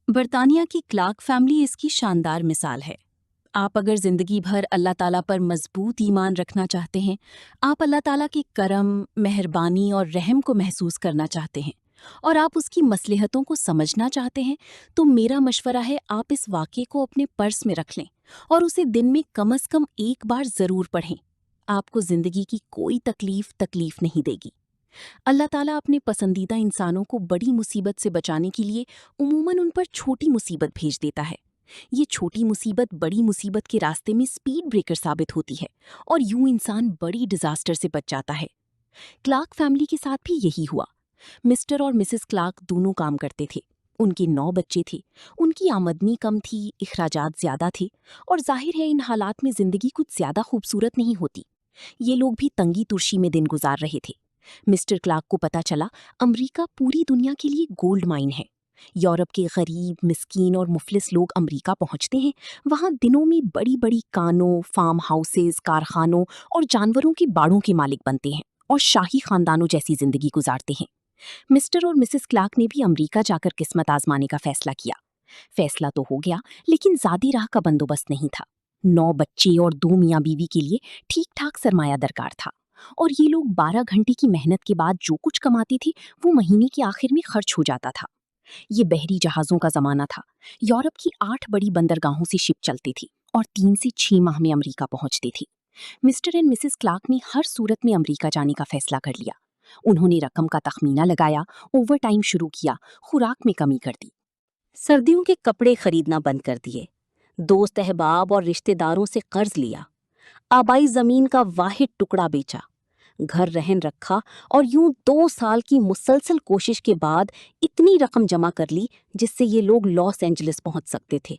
برطانیہ کی Clarke family اس کی شاندار مثال ہے۔ آپ اگر زندگی بھر اللہ تعالیٰ پر مضبوط ایمان رکھنا چاہتے ہیں، آپ اللہ تعالیٰ کے کرم، مہربانی اور رحم کو محسوس کرنا چاہتے ہیں، اور آپ اس کی مصلحتوں کو سمجھنا چاہتے ہیں، تو میرا مشورہ ہے آپ اس واقعے کو اپنے پرس میں رکھ لیں اور اسے دن میں کم از کم ایک بار ضرور پڑھیں۔ آپ کو زندگی کی کوئی تکلیف نہیں دے گی۔ اللہ تعالیٰ اپنے پسندیدہ انسانوں کو بڑی مصیبت سے بچانے کے لیے عموماً ان پر چھوٹی مصیبت بھیج دیتا ہے۔ یہ چھوٹی مصیبت بڑی مصیبت کے راستے میں سپیڈ بریکر ثابت ہوتی ہے، اور یوں انسان بڑی ڈیزاسٹر سے بچ جاتا ہے۔ کلارک فیملی کے ساتھ بھی یہی ہوا۔ مسٹر اور مسز کلارک دونوں کام کرتے تھے۔ ان کے 9 بچے تھے، ان کی آمدنی کم تھی، اخراجات زیادہ تھے، اور ظاہر ہے ان حالات میں زندگی کچھ زیادہ خوبصورت نہیں ہوتی۔ یہ لوگ بھی تنگی ترشی میں دن گزار رہے تھے۔ مسٹر کلارک کو پتا چلا امریکہ پوری دنیا کے لیے گولڈ مائن ہے۔ یورپ کے غریب، مسکین اور مفلس لوگ امریکہ پہنچتے ہیں، وہاں دنوں میں بڑی بڑی کانوں، فارم ہاؤسز، کارخانوں اور جانوروں کے باڑوں کے مالک بنتے ہیں اور شاہی خاندانوں جیسی زندگی گزارتے ہیں۔ مسٹر اور مسز کلارک نے بھی امریکہ جا کر قسمت آزمانے کا فیصلہ کیا۔ فیصلہ تو ہو گیا، لیکن زیادی راہ کا بندوبست نہیں تھا۔ 9 بچے اور 2 میاں بیوی کے لیے ٹھیک ٹھاک سرمایہ درکار تھا، اور یہ لوگ 12 گھنٹے کی محنت کے بعد جو کچھ کماتے تھے وہ مہینے کے آخر میں خرچ ہو جاتا تھا۔ یہ بحری جہازوں کا زمانہ تھا۔ یورپ کی 8 بڑی بندرگاہوں سے شپ چلتی تھی اور 3 سے 6 ماہ میں امریکہ پہنچتی تھی۔ مسٹر اینڈ مسز کلارک نے ہر صورت میں امریکہ جانے کا فیصلہ کر لیا۔ انہوں نے رقم کا تخمینہ لگایا، اوور ٹائم شروع کیا، خوراک میں کمی کر دی، سردیوں کے کپڑے خریدنا بند کر دیے، دوست احباب اور رشتہ داروں سے قرض لیا، آبائی زمین کا واحد ٹکڑا بیچا، گھر رہن رکھا، اور یوں 2 سال کی مسلسل کوشش کے بعد اتنی رقم جمع کر لی جس سے یہ لوگ لاس اینجلس پہنچ سکتے تھے۔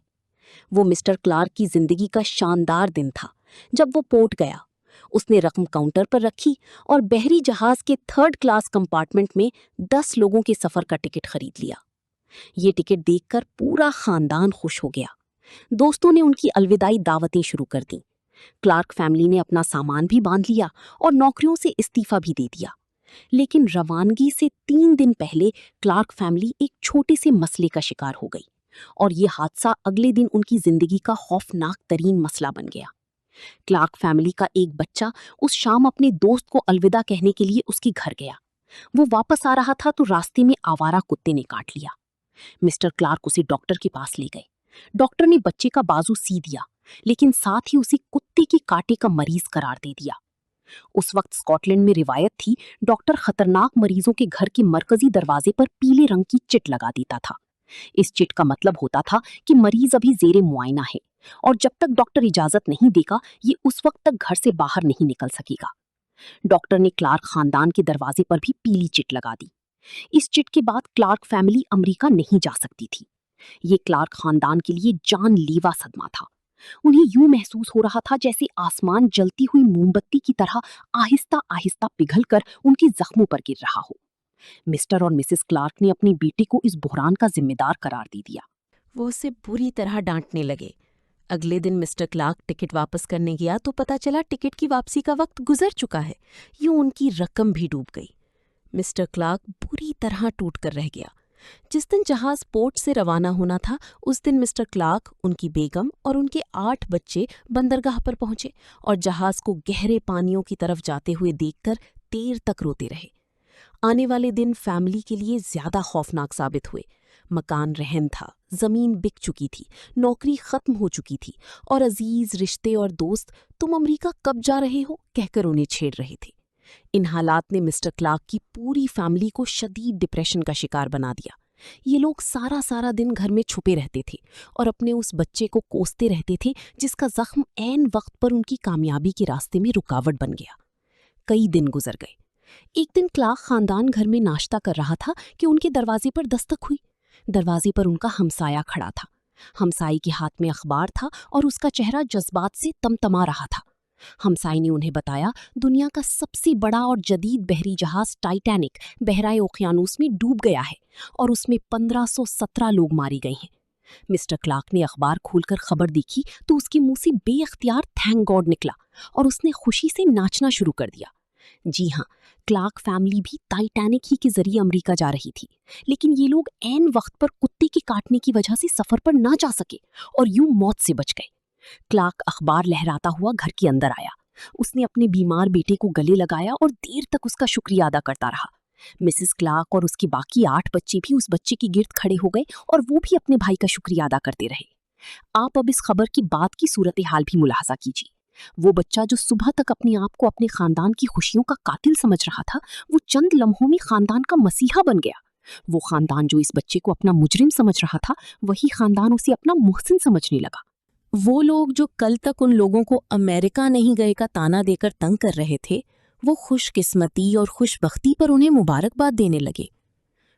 وہ مسٹر کلارک کی زندگی کا شاندار دن تھا جب وہ پورٹ گیا۔ اس نے رقم کاؤنٹر پر رکھی اور بحری جہاز کے 3rd کلاس کمپارٹمنٹ میں 10 لوگوں کے سفر کا ٹکٹ خرید لیا۔ یہ ٹکٹ دیکھ کر پورا خاندان خوش ہو گیا۔ دوستوں نے ان کی الوداعی دعوتیں شروع کر دیں۔ کلارک فیملی نے اپنا سامان بھی باندھ لیا اور نوکریوں سے استعفیٰ بھی دے دیا۔ لیکن روانگی سے 3 دن پہلے کلارک فیملی ایک چھوٹے سے مسئلے کا شکار ہو گئی، اور یہ حادثہ اگلے دن ان کی زندگی کا خوفناک ترین مسئلہ بن گیا۔ کلارک فیملی کا ایک بچہ اس شام اپنے دوست کو الوداع کہنے کے لیے اس کے گھر گیا۔ وہ واپس آ رہا تھا تو راستے میں آوارہ کتے نے کاٹ لیا۔ مسٹر کلارک اسے ڈاکٹر کے پاس لے گئے۔ ڈاکٹر نے بچے کا بازو سی دیا، لیکن ساتھ ہی اسے کتے کے کاٹے کا مریض قرار دے دیا۔ اس وقت اسکاٹ لینڈ میں روایت تھی، ڈاکٹر خطرناک مریضوں کے گھر کے مرکزی دروازے پر پیلے رنگ کی چٹ لگا دیتا تھا۔ اس چٹ کا مطلب ہوتا تھا کہ مریض ابھی زیر معائنہ ہے، اور جب تک ڈاکٹر اجازت نہیں دے گا یہ اس وقت تک گھر سے باہر نہیں نکل سکے گا۔ ڈاکٹر نے کلارک خاندان کے دروازے پر بھی پیلی چٹ لگا دی۔ اس چٹ کے بعد کلارک فیملی امریکہ نہیں جا سکتی تھی۔ یہ کلارک خاندان کے لیے جان لیوا صدمہ تھا۔ انہیں یوں محسوس ہو رہا تھا جیسے آسمان جلتی ہوئی موم بتی کی طرح آہستہ آہستہ پگھل کر ان کے زخموں پر گر رہا ہو۔ مسٹر اور مسز کلارک نے اپنے بیٹے کو اس بحران کا ذمہ دار قرار دے دیا۔ وہ اسے بری طرح ڈانٹنے لگے۔ اگلے دن مسٹر کلارک ٹکٹ واپس کرنے گیا تو پتا چلا ٹکٹ کی واپسی کا وقت گزر چکا ہے۔ یوں ان کی رقم بھی ڈوب گئی۔ مسٹر کلارک بری طرح ٹوٹ کر رہ گیا۔ جس دن جہاز پورٹ سے روانہ ہونا تھا اس دن مسٹر کلارک، ان کی بیگم اور ان کے 8 بچے بندرگاہ پر پہنچے اور جہاز کو گہرے پانیوں کی طرف جاتے ہوئے دیکھ کر دیر تک روتے رہے۔ آنے والے دن فیملی کے لیے زیادہ خوفناک ثابت ہوئے۔ مکان رہن تھا، زمین بک چکی تھی، نوکری ختم ہو چکی تھی، اور عزیز رشتے اور دوست تم امریکہ کب جا رہے ہو کہہ کر انہیں چھیڑ رہے تھے۔ ان حالات نے مسٹر کلارک کی پوری فیملی کو شدید ڈپریشن کا شکار بنا دیا۔ یہ لوگ سارا دن گھر میں چھپے رہتے تھے اور اپنے اس بچے کو کوستے رہتے تھے جس کا زخم عین وقت پر ان کی کامیابی کے راستے میں رکاوٹ بن گیا۔ کئی دن گزر گئے۔ ایک دن کلارک خاندان گھر میں ناشتہ کر رہا تھا کہ ان کے دروازے پر دستک ہوئی۔ دروازے پر ان کا ہمسایہ کھڑا تھا۔ ہمسائے کے ہاتھ میں اخبار تھا اور اس کا چہرہ جذبات سے تمتما رہا تھا۔ ہمسائے نے انہیں بتایا دنیا کا سب سے بڑا اور جدید بحری جہاز ٹائٹینک بحرائے اوقیانوس میں ڈوب گیا ہے اور اس میں 1517 لوگ مارے گئے ہیں۔ مسٹر کلارک نے اخبار کھول کر خبر دیکھی تو اس کے منہ سے بے اختیار تھینک گاڈ نکلا اور اس نے خوشی سے ناچنا شروع کر دیا۔ جی ہاں، کلارک فیملی بھی ٹائٹینک ہی کے ذریعے امریکہ جا رہی تھی، لیکن یہ لوگ عین وقت پر کتے کے کاٹنے کی وجہ سے سفر پر نہ جا سکے اور یوں موت سے بچ گئے۔ کلارک اخبار لہراتا ہوا گھر کے اندر آیا۔ اس نے اپنے بیمار بیٹے کو گلے لگایا اور دیر تک اس کا شکریہ ادا کرتا رہا۔ مسز کلارک اور اس کے باقی 8 بچے بھی اس بچے کے گرد کھڑے ہو گئے اور وہ بھی اپنے بھائی کا شکریہ ادا کرتے رہے۔ آپ اب اس خبر کی بعد کی صورتحال بھی ملاحظہ کیجیے۔ وہ بچہ جو صبح تک اپنے آپ کو اپنے خاندان کی خوشیوں کا قاتل سمجھ رہا تھا، وہ چند لمحوں میں خاندان کا مسیحا بن گیا۔ وہ خاندان جو اس بچے کو اپنا مجرم سمجھ رہا تھا، وہی خاندان اسے اپنا محسن سمجھنے لگا۔ وہ لوگ جو کل تک ان لوگوں کو امریکہ نہیں گئے کا تانا دے کر تنگ کر رہے تھے، وہ خوش قسمتی اور خوش بختی پر انہیں مبارکباد دینے لگے۔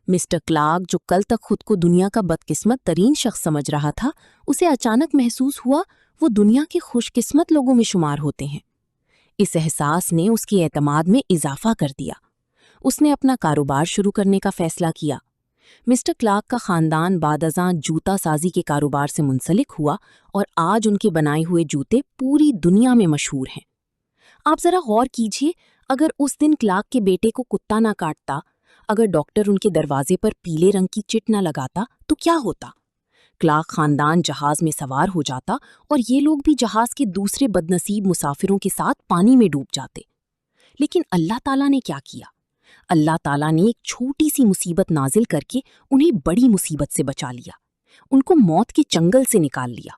مسٹر کلارک جو کل تک خود کو دنیا کا بدقسمت ترین شخص سمجھ رہا تھا، اسے اچانک محسوس ہوا وہ دنیا کے خوش قسمت لوگوں میں شمار ہوتے ہیں۔ اس احساس نے اس کے اعتماد میں اضافہ کر دیا۔ اس نے اپنا کاروبار شروع کرنے کا فیصلہ کیا۔ مسٹر کلارک کا خاندان بعد ازاں جوتا سازی کے کاروبار سے منسلک ہوا اور آج ان کے بنائے ہوئے جوتے پوری دنیا میں مشہور ہیں۔ آپ ذرا غور کیجئے، اگر اس دن کلارک کے بیٹے کو کتا نہ کاٹتا، اگر ڈاکٹر ان کے دروازے پر پیلے رنگ کی چٹ نہ لگاتا تو کیا ہوتا؟ کلارک خاندان جہاز میں سوار ہو جاتا اور یہ لوگ بھی جہاز کے دوسرے بدنصیب مسافروں کے ساتھ پانی میں ڈوب جاتے۔ لیکن اللہ تعالیٰ نے کیا کیا؟ اللہ تعالیٰ نے ایک چھوٹی سی مصیبت نازل کر کے انہیں بڑی مصیبت سے بچا لیا، ان کو موت کے چنگل سے نکال لیا۔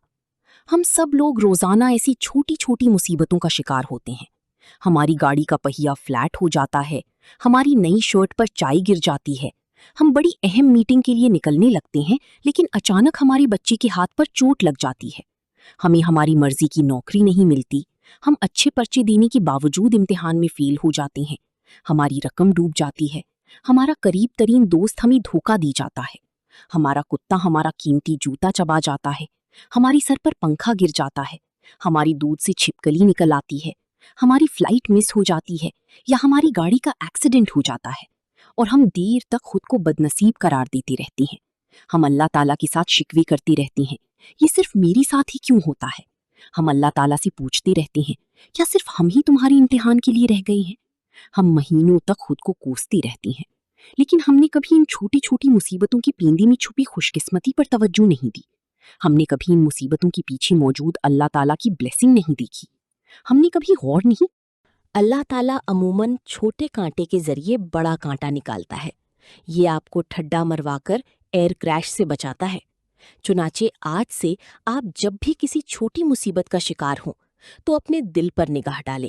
ہم سب لوگ روزانہ ایسی چھوٹی چھوٹی مصیبتوں کا شکار ہوتے ہیں۔ ہماری گاڑی کا پہیہ فلیٹ ہو جاتا ہے، ہماری نئی شرٹ پر چائی گر جاتی ہے، ہم بڑی اہم میٹنگ کے لیے نکلنے لگتے ہیں لیکن اچانک ہمارے بچے کے ہاتھ پر چوٹ لگ جاتی ہے، ہمیں ہماری مرضی کی نوکری نہیں ملتی، ہم اچھے پرچے دینے کے باوجود امتحان میں فیل ہو جاتے ہیں، ہماری رقم ڈوب جاتی ہے، ہمارا قریب ترین دوست ہمیں دھوکہ دی جاتا ہے، ہمارا کتا ہمارا قیمتی جوتا چبا جاتا ہے، ہماری سر پر پنکھا گر جاتا ہے، ہماری دودھ سے چھپکلی نکل آتی ہے، ہماری فلائٹ مس ہو جاتی ہے یا ہماری گاڑی کا ایکسیڈنٹ ہو جاتا ہے، اور ہم دیر تک خود کو بدنصیب قرار دیتی رہتی ہیں۔ ہم اللہ تعالیٰ کے ساتھ شکوے کرتی رہتی ہیں، یہ صرف میری ساتھ ہی کیوں ہوتا ہے؟ ہم اللہ تعالیٰ سے پوچھتے رہتے ہیں، کیا صرف ہم ہی تمہاری امتحان کے لیے رہ گئے ہیں؟ ہم مہینوں تک خود کو کوستی رہتی ہیں، لیکن ہم نے کبھی ان چھوٹی چھوٹی مصیبتوں کی پیندی میں چھپی خوش قسمتی پر توجہ نہیں دی۔ ہم نے کبھی ان مصیبتوں کے پیچھے موجود اللہ تعالیٰ کی بلیسنگ نہیں دیکھی۔ ہم نے کبھی غور نہیں۔ اللہ تعالیٰ عموماً چھوٹے کانٹے کے ذریعے بڑا کانٹا نکالتا ہے۔ یہ آپ کو ٹھڈا مروا کر ایئر کریش سے بچاتا ہے۔ چنانچہ آج سے آپ جب بھی کسی چھوٹی مصیبت کا شکار ہوں تو اپنے دل پر نگاہ ڈالیں،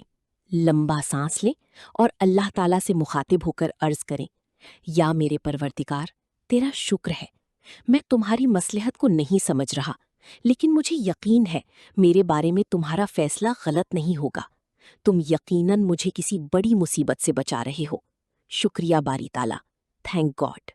لمبا سانس لیں اور اللہ تعالیٰ سے مخاطب ہو کر عرض کریں، یا میرے پروردگار، تیرا شکر ہے، میں تمہاری مصلحت کو نہیں سمجھ رہا، لیکن مجھے یقین ہے میرے بارے میں تمہارا فیصلہ غلط نہیں ہوگا۔ تم یقیناً مجھے کسی بڑی مصیبت سے بچا رہے ہو۔ شکریہ باری تعالیٰ، تھینک گاڈ۔